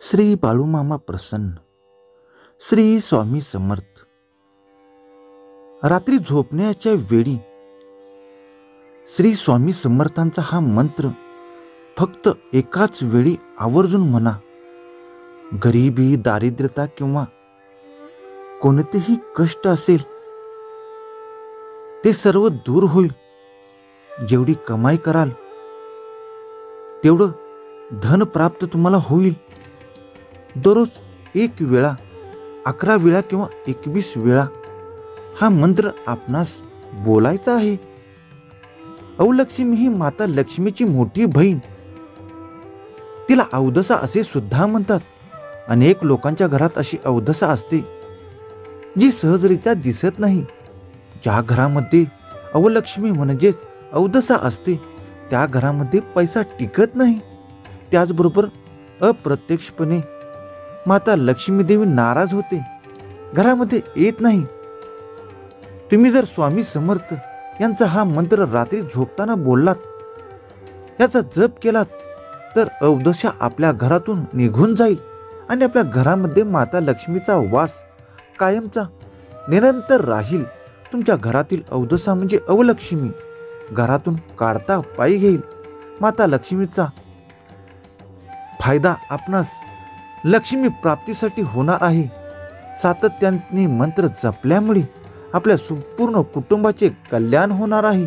श्री बाळूमामा प्रसन्न. श्री स्वामी समर्थ. रात्री झोपण्याच्या वेळी श्री स्वामी समर्थांचा हा मंत्र फक्त एकाच वेळी आवर्जून म्हणा. गरिबी, दारिद्र्यता किंवा कोणतेही कष्ट असेल ते सर्व दूर होईल. जेवढी कमाई कराल तेवढं धन प्राप्त तुम्हाला होईल. दररोज 1 वेळा, 11 वेळा किंवा 21 वेळा हा मंत्र आपणास बोलायचा आहे. अवलक्ष्मी ही माता लक्ष्मीची मोठी बहीण. तिला अवदसा असे सुद्धा म्हणतात. अनेक लोकांच्या घरात अशी अवदसा असते जी सहजरित्या दिसत नाही. ज्या घरामध्ये अवलक्ष्मी म्हणजेच अवदसा असते त्या घरामध्ये पैसा टिकत नाही. त्याचबरोबर अप्रत्यक्षपणे माता लक्ष्मी देवी नाराज होते, घरामध्ये येत नाही. तुम्ही जर स्वामी समर्थ यांचा हा मंत्र रात्री झोपताना बोललात, याचा जप केलात, तर अवदशा आपल्या घरातून निघून जाईल आणि आपल्या घरामध्ये माता लक्ष्मीचा वास कायमचा निरंतर राहील. तुमच्या घरातील अवदशा म्हणजे अवलक्ष्मी घरातून काढता पायी घेईल. माता लक्ष्मीचा फायदा आपणास लक्ष्मी प्राप्तीसाठी होणार आहे. सातत्याने मंत्र जपल्यामुळे आपल्या संपूर्ण कुटुंबाचे कल्याण होणार आहे.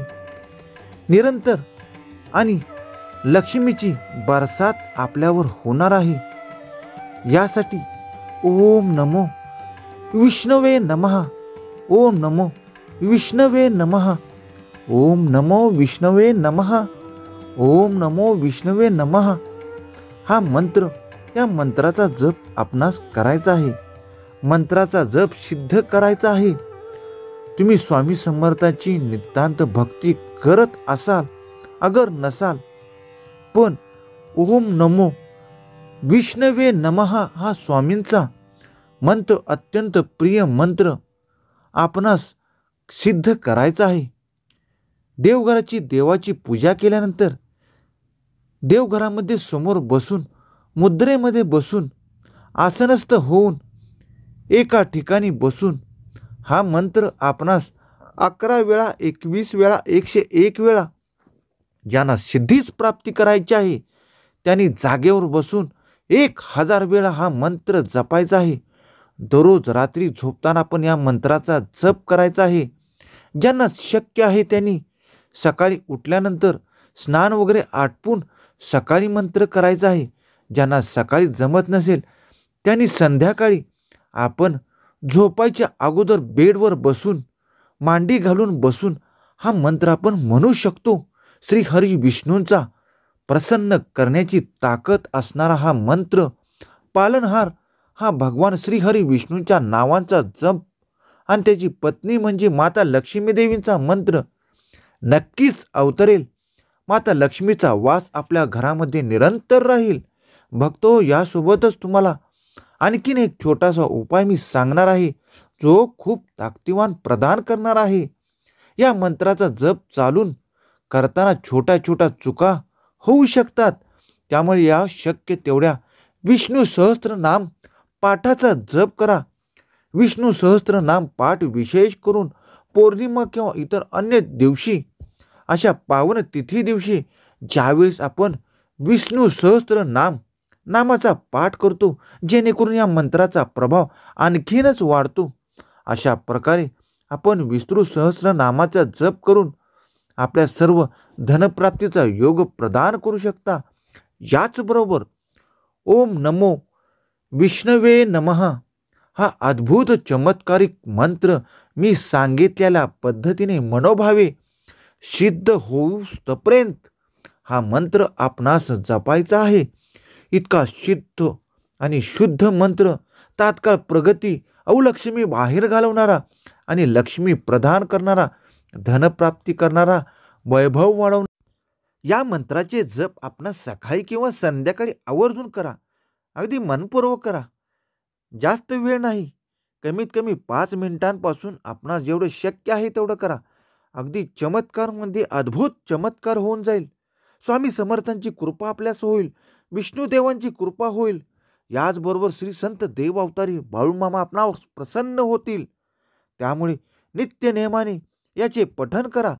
निरंतर आणि लक्ष्मीची बरसात आपल्यावर होणार आहे. यासाठी ओम नमो विष्णवे नमः, ओम नमो विष्णवे नमः, ओम नमो विष्णवे नमः, ओम नमो विष्णवे नमः हा मंत्र, या मंत्राचा जप आपणास करायचा आहे. मंत्राचा जप सिद्ध करायचा आहे. तुम्ही स्वामी समर्थाची नितांत भक्ती करत असाल, अगर नसाल, पण ओम नमो विष्णवे नमः हा स्वामींचा मंत्र अत्यंत प्रिय मंत्र आपणास सिद्ध करायचा आहे. देवघराची देवाची पूजा केल्यानंतर देवघरामध्ये समोर बसून, मुद्रेमध्ये बसून, आसनस्थ होऊन, एका ठिकाणी बसून हा मंत्र आपणास 11 वेळा, 21 वेळा, 101 वेळा, ज्यांना सिद्धीच प्राप्ती करायची आहे त्यांनी जागेवर बसून 1000 वेळा हा मंत्र जपायचा आहे. दररोज रात्री झोपताना पण या मंत्राचा जप करायचा आहे. ज्यांना शक्य आहे त्यांनी सकाळी उठल्यानंतर स्नान वगैरे आटपून सकाळी मंत्र करायचा आहे. ज्यांना सकाळी जमत नसेल त्यांनी संध्याकाळी आपण झोपायच्या अगोदर बेडवर बसून, मांडी घालून बसून हा मंत्र आपण म्हणू शकतो. श्री हरी विष्णूंचा प्रसन्न करण्याची ताकद असणारा हा मंत्र, पालनहार हा भगवान श्री हरी विष्णूंच्या नावांचा जप आणि त्याची पत्नी म्हणजे माता लक्ष्मी देवींचा मंत्र नक्कीच अवतरेल. माता लक्ष्मीचा वास आपल्या घरामध्ये निरंतर राहील. भक्तो, यासोबतच तुम्हाला आणखीन एक छोटासा उपाय मी सांगणार आहे, जो खूप ताकदीवान प्रदान करणार आहे. या मंत्राचा जप चालून करताना छोट्या छोट्या चुका होऊ शकतात. त्यामुळे या शक्य तेवढ्या विष्णू सहस्त्रनाम पाठाचा जप करा. विष्णू सहस्त्रनाम पाठ विशेष करून पौर्णिमा किंवा इतर अन्य दिवशी, अशा पावन तिथी दिवशी ज्यावेळेस आपण विष्णू सहस्त्रनाम नामाचा पाठ करतो, जेणेकरून या मंत्राचा प्रभाव आणखीनच वाढतो. अशा प्रकारे आपण विष्णू सहस्त्रनामाचा जप करून आपल्या सर्व धनप्राप्तीचा योग प्रदान करू शकता. याचबरोबर ओम नमो विष्णवे नमः हा अद्भुत चमत्कारिक मंत्र मी सांगितलेल्या पद्धतीने मनोभावे सिद्ध होऊपर्यंत हा मंत्र आपणास जपायचा आहे. इतका सिद्ध आणि शुद्ध मंत्र तात्काळ प्रगती, अवलक्ष्मी बाहेर घालवणारा आणि लक्ष्मी प्रदान करणारा, धनप्राप्ती करणारा, वैभव वाढवणारा. या मंत्राचे जप आपणास सकाळी किंवा संध्याकाळी आवर्जून करा. अगदी मनपूर्वक करा. जास्त वेळ नाही, कमीत कमी 5 मिनिटांपासून आपणास जेवढं शक्य आहे तेवढं करा. अगदी चमत्कार म्हणजे अद्भुत चमत्कार होऊन जाईल. स्वामी समर्थांची कृपा आपल्यास होईल, विष्णुदेवांची कृपा होईल. याचबरोबर श्री संत देव अवतारी बाळूमामा आपणावर प्रसन्न होतील. त्यामुळे नित्य नेमाने याचे पठण करा